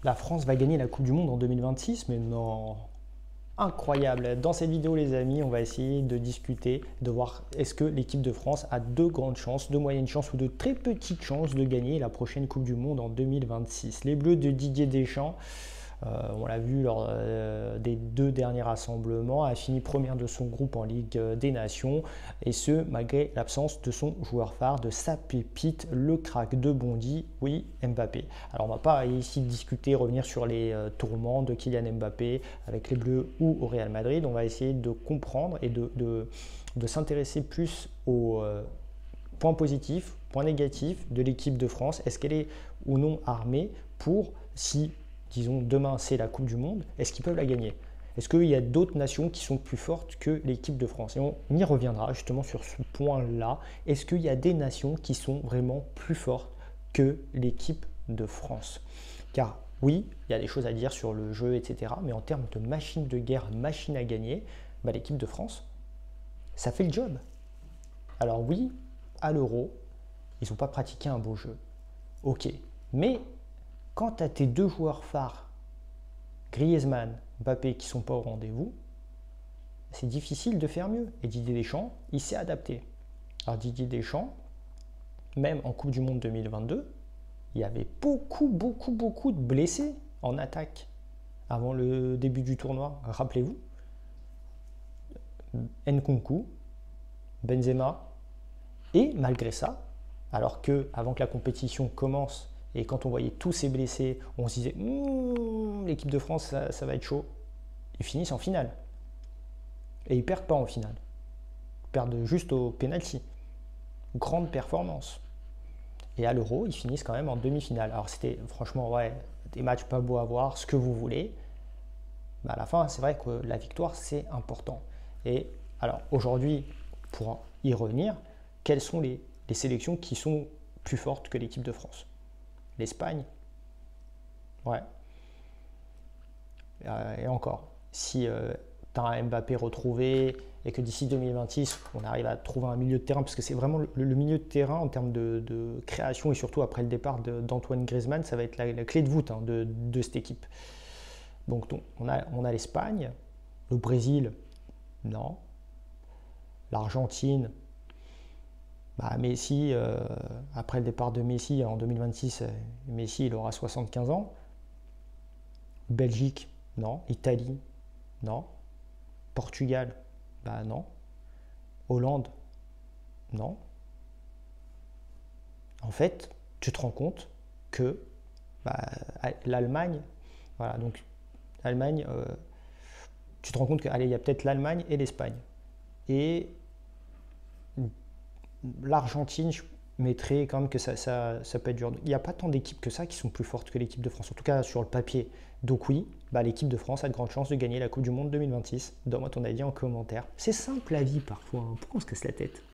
La France va gagner la Coupe du Monde en 2026, mais non, incroyable. Dans cette vidéo, les amis, on va essayer de discuter, de voir est-ce que l'équipe de France a de grandes chances, de moyennes chances ou de très petites chances de gagner la prochaine Coupe du Monde en 2026. Les Bleus de Didier Deschamps, on l'a vu lors des deux derniers rassemblements, a fini première de son groupe en Ligue des Nations, et ce, malgré l'absence de son joueur phare, de sa pépite, le crack de Bondy, oui, Mbappé. Alors on ne va pas ici discuter, revenir sur les tourments de Kylian Mbappé avec les Bleus ou au Real Madrid. On va essayer de comprendre et de s'intéresser plus aux points positifs, points négatifs de l'équipe de France. Est-ce qu'elle est ou non armée pour, si disons demain c'est la Coupe du Monde, est-ce qu'ils peuvent la gagner? Est-ce qu'il y a d'autres nations qui sont plus fortes que l'équipe de France? Et on y reviendra justement sur ce point-là. Est-ce qu'il y a des nations qui sont vraiment plus fortes que l'équipe de France? Car oui, il y a des choses à dire sur le jeu, etc. Mais en termes de machine de guerre, machine à gagner, l'équipe de France, ça fait le job. Alors oui, à l'Euro, ils n'ont pas pratiqué un beau jeu. Ok, mais quand tu as tes deux joueurs phares, Griezmann, Mbappé, qui ne sont pas au rendez-vous, c'est difficile de faire mieux. Et Didier Deschamps, il s'est adapté. Alors Didier Deschamps, même en Coupe du Monde 2022, il y avait beaucoup de blessés en attaque avant le début du tournoi. Rappelez-vous, Nkunku, Benzema, et malgré ça, alors que avant que la compétition commence, et quand on voyait tous ces blessés, on se disait l'équipe de France, ça va être chaud. Ils finissent en finale. Et ils ne perdent pas en finale. Ils perdent juste au penalty. Grande performance. Et à l'Euro, ils finissent quand même en demi-finale. Alors c'était franchement, ouais, des matchs pas beaux à voir, ce que vous voulez. Mais à la fin, c'est vrai que la victoire, c'est important. Et alors aujourd'hui, pour y revenir, quelles sont les sélections qui sont plus fortes que l'équipe de France? L'Espagne, ouais. Et encore, si tu as un Mbappé retrouvé et que d'ici 2026, on arrive à trouver un milieu de terrain, parce que c'est vraiment le milieu de terrain en termes de création et surtout après le départ d'Antoine Griezmann, ça va être la clé de voûte de cette équipe. Donc on a l'Espagne, le Brésil, non. L'Argentine, Messi, après le départ de Messi en 2026, Messi il aura 75 ans. Belgique, non. Italie, non. Portugal, non. Hollande, non. En fait, tu te rends compte que l'Allemagne, voilà, donc l'Allemagne, tu te rends compte qu'il y a peut-être l'Allemagne et l'Espagne. Et l'Argentine, je mettrais quand même que ça peut être dur. Il n'y a pas tant d'équipes que ça qui sont plus fortes que l'équipe de France, en tout cas sur le papier. Donc oui, l'équipe de France a de grandes chances de gagner la Coupe du Monde 2026. Donne-moi ton avis en commentaire. C'est simple la vie parfois, pourquoi on se casse la tête?